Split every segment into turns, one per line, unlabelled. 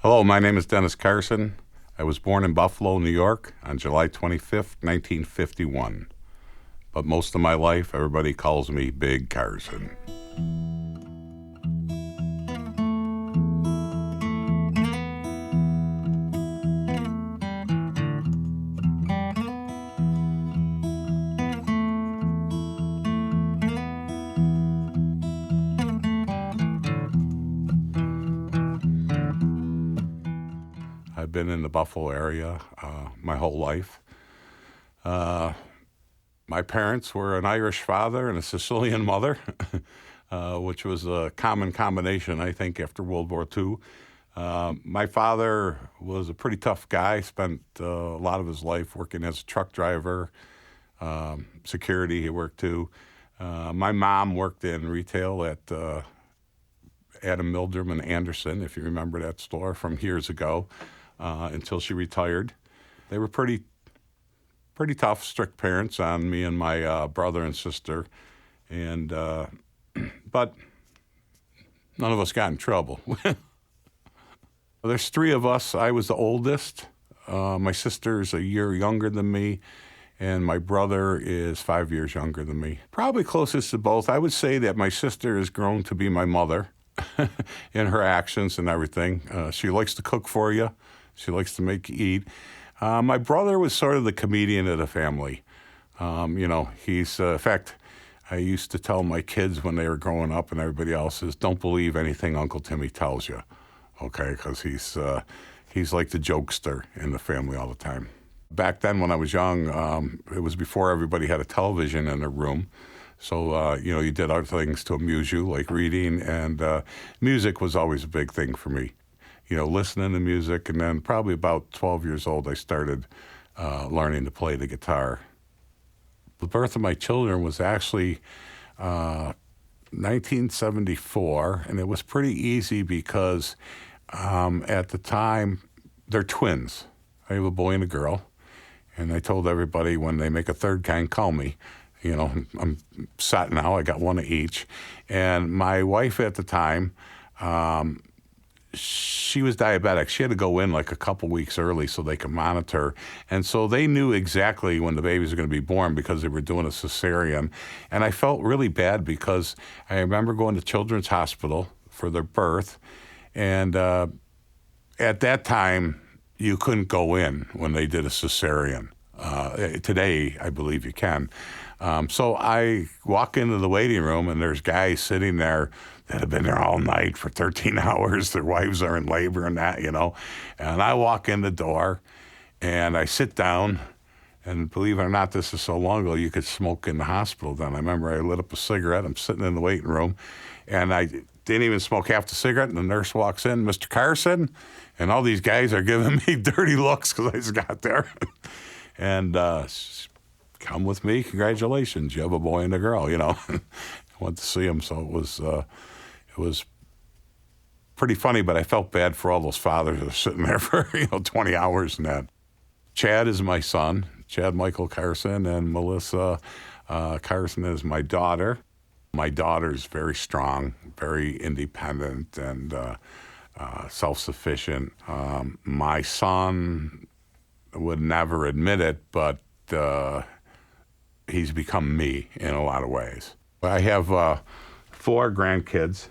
Hello, my name is Dennis Carson. I was born in Buffalo, New York on July 25th, 1951. But most of my life, everybody calls me Big Carson. I've been in the Buffalo area my whole life. My parents were an Irish father and a Sicilian mother, which was a common combination, I think, after World War II. My father was a pretty tough guy, spent a lot of his life working as a truck driver, security he worked too. My mom worked in retail at Adam Mildrum and Anderson, if you remember that store from years ago, until she retired. They were pretty tough, strict parents on me and my brother and sister, and but none of us got in trouble. There's three of us. I was the oldest. My sister's a year younger than me, and my brother is 5 years younger than me. Probably closest to both. I would say that my sister has grown to be my mother in her actions and everything. She likes to cook for you. She likes to make you eat. My brother was sort of the comedian of the family. He's, in fact, I used to tell my kids when they were growing up and everybody else is, don't believe anything Uncle Timmy tells you, okay? Because he's like the jokester in the family all the time. Back then when I was young, it was before everybody had a television in their room. So, you did other things to amuse you, like reading, and music was always a big thing for me. Listening to music, and then probably about 12 years old, I started learning to play the guitar. The birth of my children was actually 1974, and it was pretty easy because at the time, they're twins. I have a boy and a girl, and I told everybody when they make a third kind, call me. I'm set now, I got one of each. And my wife at the time, she was diabetic. She had to go in like a couple weeks early so they could monitor. And so they knew exactly when the babies were going to be born because they were doing a cesarean. And I felt really bad because I remember going to Children's Hospital for their birth. And at that time, you couldn't go in when they did a cesarean. Today, I believe you can. So I walk into the waiting room, and there's guys sitting there that have been there all night for 13 hours. Their wives are in labor and that, And I walk in the door, and I sit down, and believe it or not, this is so long ago, you could smoke in the hospital then. I remember I lit up a cigarette. I'm sitting in the waiting room, and I didn't even smoke half the cigarette, and the nurse walks in, Mr. Carson, and all these guys are giving me dirty looks because I just got there. And come with me, congratulations, you have a boy and a girl, I went to see him, so it was pretty funny, but I felt bad for all those fathers that are sitting there for 20 hours and that. Chad is my son, Chad Michael Carson, and Melissa Carson is my daughter. My daughter's very strong, very independent, and self-sufficient. My son would never admit it, but he's become me in a lot of ways. I have 4 grandkids.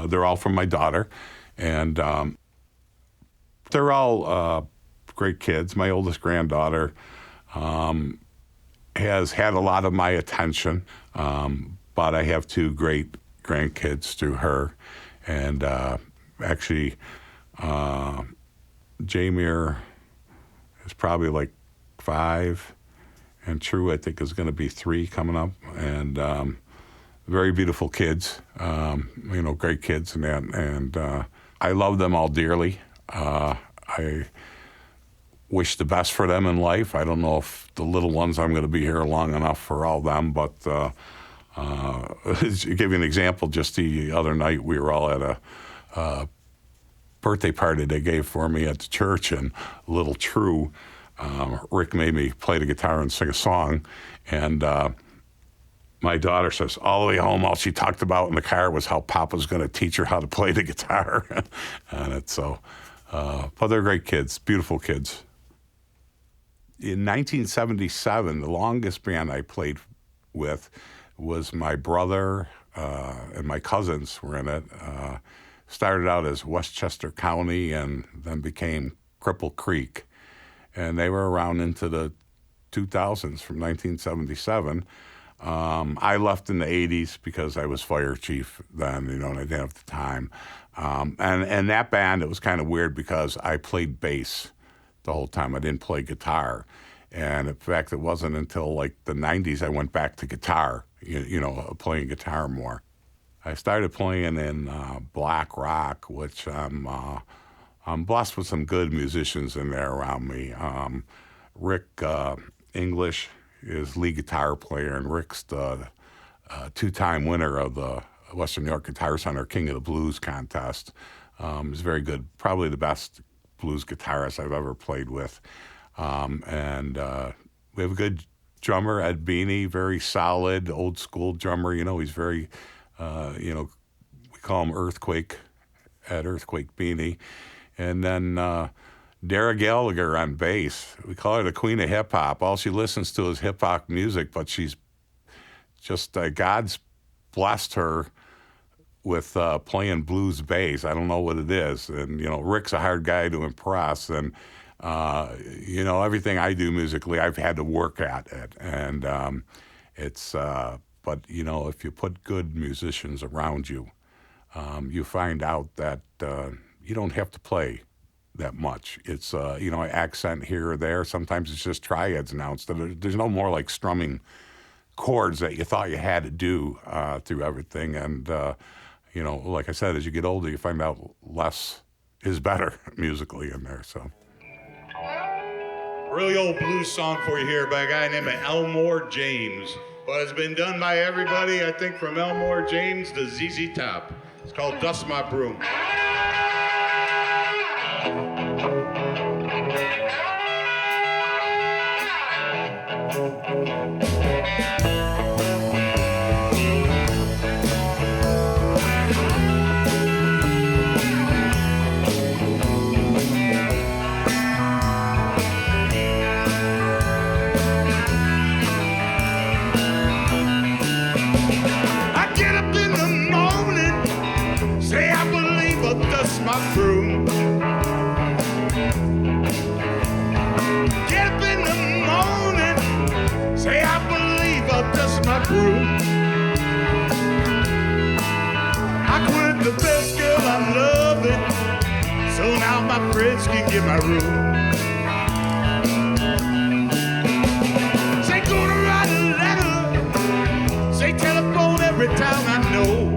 They're all from my daughter, and they're all great kids. My oldest granddaughter has had a lot of my attention, but I have 2 great grandkids through her, and actually, Jamir is probably like 5, and True, I think, is going to be 3 coming up, and very beautiful kids, great kids, and that, and I love them all dearly. I wish the best for them in life. I don't know if the little ones, I'm going to be here long enough for all them, but to give you an example, just the other night we were all at a birthday party they gave for me at the church, and little True, Rick made me play the guitar and sing a song, and my daughter says all the way home, all she talked about in the car was how Papa's going to teach her how to play the guitar. And it's so But they're great kids, beautiful kids. In 1977, the longest band I played with was my brother and my cousins were in it. Started out as Westchester County and then became Cripple Creek. And they were around into the 2000s from 1977. I left in the 80s because I was fire chief then, and I didn't have the time. And that band, it was kind of weird because I played bass the whole time. I didn't play guitar. And in fact, it wasn't until like the 90s I went back to guitar, playing guitar more. I started playing in black rock, which I'm blessed with some good musicians in there around me. Rick English is lead guitar player, and Rick's the two-time winner of the Western New York Guitar Center King of the Blues contest. He's very good, probably the best blues guitarist I've ever played with. And we have a good drummer, Ed Beanie, very solid, old school drummer. He's very, we call him Earthquake, Ed Earthquake Beanie. And then Dara Gallagher on bass. We call her the queen of hip hop. All she listens to is hip hop music, but she's just, God's blessed her with playing blues bass. I don't know what it is. And, Rick's a hard guy to impress. And, everything I do musically, I've had to work at it. And but, if you put good musicians around you, you find out that you don't have to play that much. It's, accent here or there. Sometimes it's just triads now. There's no more like strumming chords that you thought you had to do through everything. And, like I said, as you get older, you find out less is better musically in there. So.
Really old blues song for you here by a guy named Elmore James. But it's been done by everybody, I think, from Elmore James to ZZ Top. It's called Dust My Broom. My broom. Get up in the morning, say I believe I'll dust my broom. I quit the best girl I'm loving, so now my friends can get my room. Say gonna write a letter, say telephone every time I know.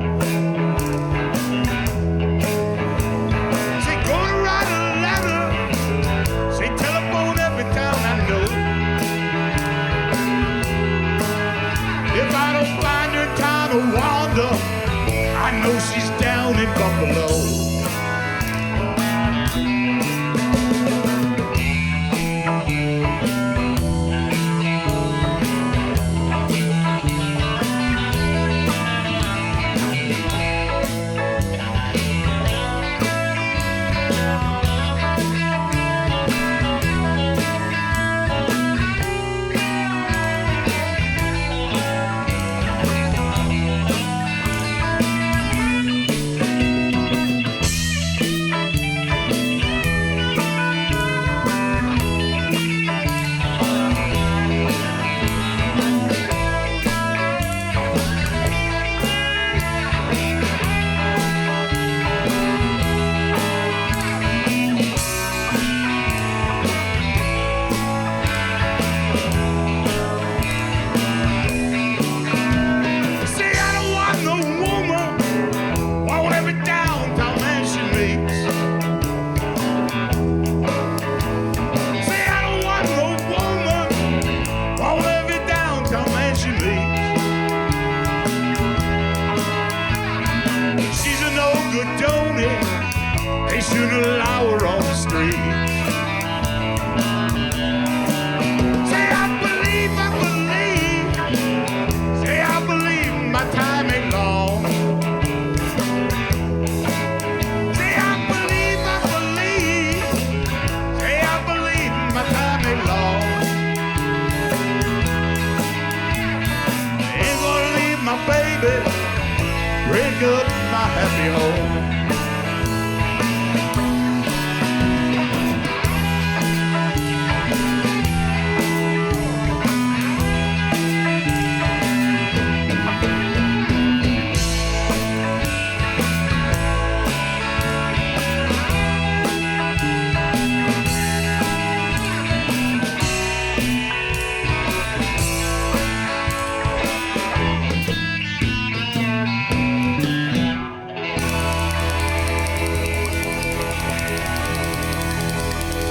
I know she's down in Buffalo.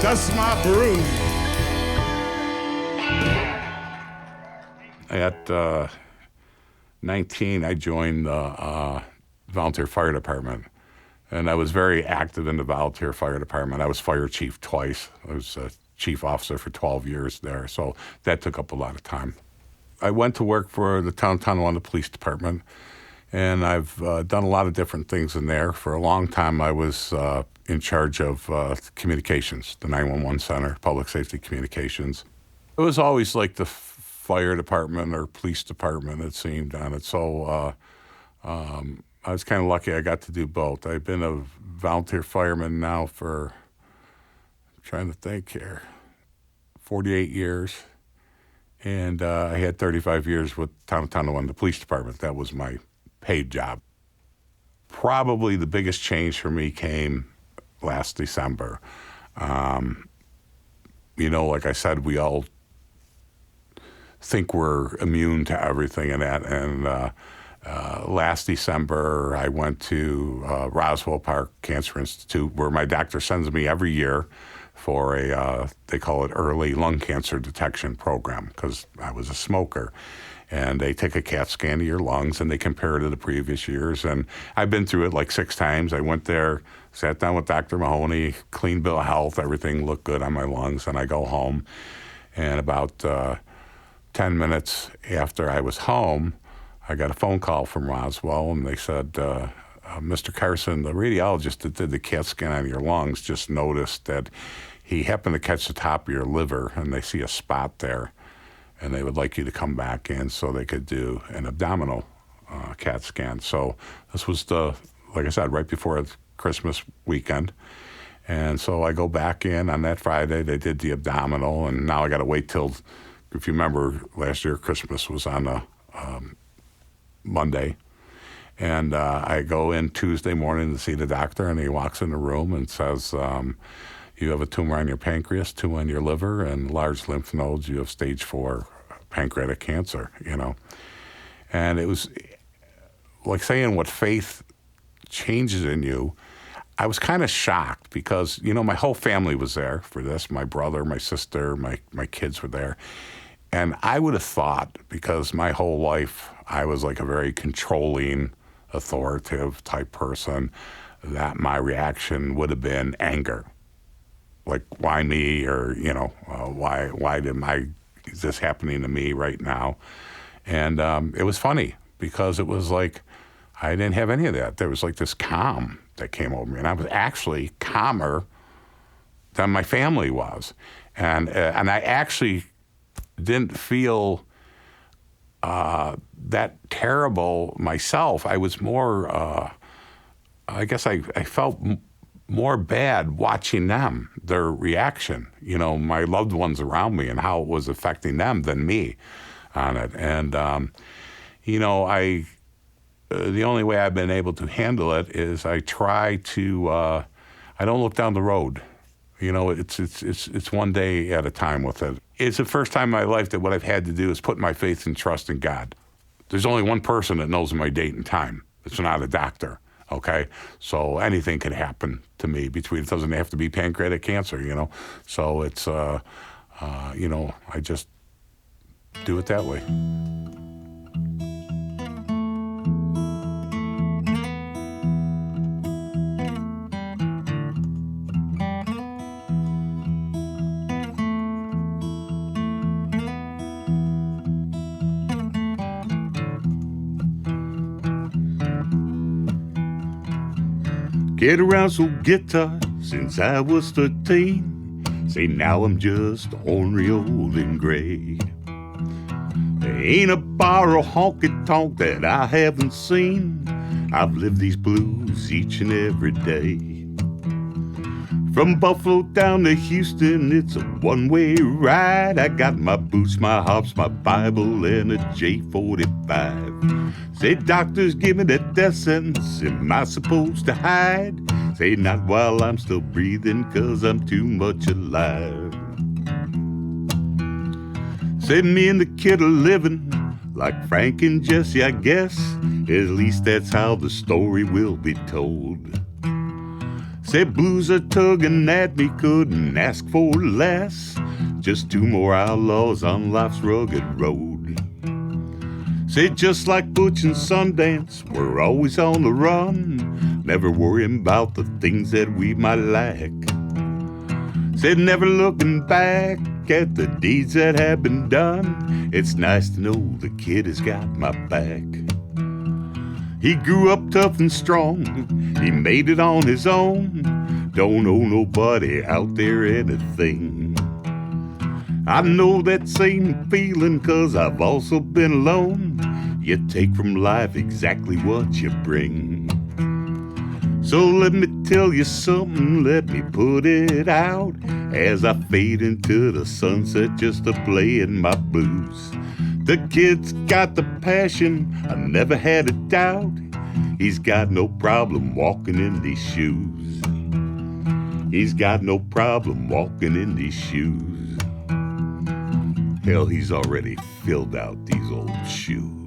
Dust my broom.
At 19, I joined the volunteer fire department, and I was very active in the volunteer fire department. I was fire chief twice. I was a chief officer for 12 years there, so that took up a lot of time. I went to work for the town of Tonawanda Police Department, and I've done a lot of different things in there. For a long time, I was in charge of communications, the 911 center, public safety communications. It was always like the fire department or police department, it seemed, on it. So I was kind of lucky I got to do both. I've been a volunteer fireman now for, I'm trying to think here, 48 years. And I had 35 years with Town of Tonawanda Police Department. That was my paid job. Probably the biggest change for me came last December. Like I said, we all think we're immune to everything and that. And last December, I went to Roswell Park Cancer Institute, where my doctor sends me every year for they call it early lung cancer detection program, because I was a smoker. And they take a CAT scan of your lungs and they compare it to the previous years. And I've been through it like 6 times. I went there, sat down with Dr. Mahoney, clean bill of health, everything looked good on my lungs, and I go home. And about 10 minutes after I was home, I got a phone call from Roswell, and they said, Mr. Carson, the radiologist that did the CAT scan on your lungs just noticed that he happened to catch the top of your liver, and they see a spot there, and they would like you to come back in so they could do an abdominal CAT scan. So this was like I said, right before Christmas weekend. And so I go back in on that Friday. They did the abdominal, and now I got to wait till, if you remember, last year Christmas was on a Monday. And I go in Tuesday morning to see the doctor, and he walks in the room and says, you have a tumor on your pancreas, 2 on your liver, and large lymph nodes. You have stage 4 pancreatic cancer, And it was like saying what faith changes in you. I was kind of shocked because, my whole family was there for this. My brother, my sister, my kids were there. And I would have thought, because my whole life I was like a very controlling, authoritative type person, that my reaction would have been anger. Like, why me? Or, why is this happening to me right now? And it was funny because it was like, I didn't have any of that. There was like this calm that came over me, and I was actually calmer than my family was. And I actually didn't feel that terrible myself. I was more, I guess I felt more bad watching them, their reaction, my loved ones around me and how it was affecting them than me on it. And, the only way I've been able to handle it is I try to, I don't look down the road. It's one day at a time with it. It's the first time in my life that what I've had to do is put my faith and trust in God. There's only one person that knows my date and time. It's not a doctor, okay? So anything could happen to me between, it doesn't have to be pancreatic cancer, So it's, I just do it that way.
Get around so guitar since I was 13. Say now I'm just ornery old and gray. There ain't a bar or honky-tonk that I haven't seen. I've lived these blues each and every day. From Buffalo down to Houston, it's a one-way ride. I got my boots, my hops, my Bible, and a J45. Say, doctors, give me that death sentence. Am I supposed to hide? Say, not while I'm still breathing, 'cause I'm too much alive. Say, me and the kid are living like Frank and Jesse, I guess. At least that's how the story will be told. Said blues are tugging at me, couldn't ask for less. Just 2 more outlaws on life's rugged road. Said just like Butch and Sundance, we're always on the run, never worrying about the things that we might lack. Said never looking back at the deeds that have been done. It's nice to know the kid has got my back. He grew up tough and strong, he made it on his own. Don't owe nobody out there anything. I know that same feeling, 'cause I've also been alone. You take from life exactly what you bring. So let me tell you something, let me put it out, as I fade into the sunset just to play in my blues. The kid's got the passion, I never had a doubt. He's got no problem walking in these shoes. He's got no problem walking in these shoes. Hell, he's already filled out these old shoes.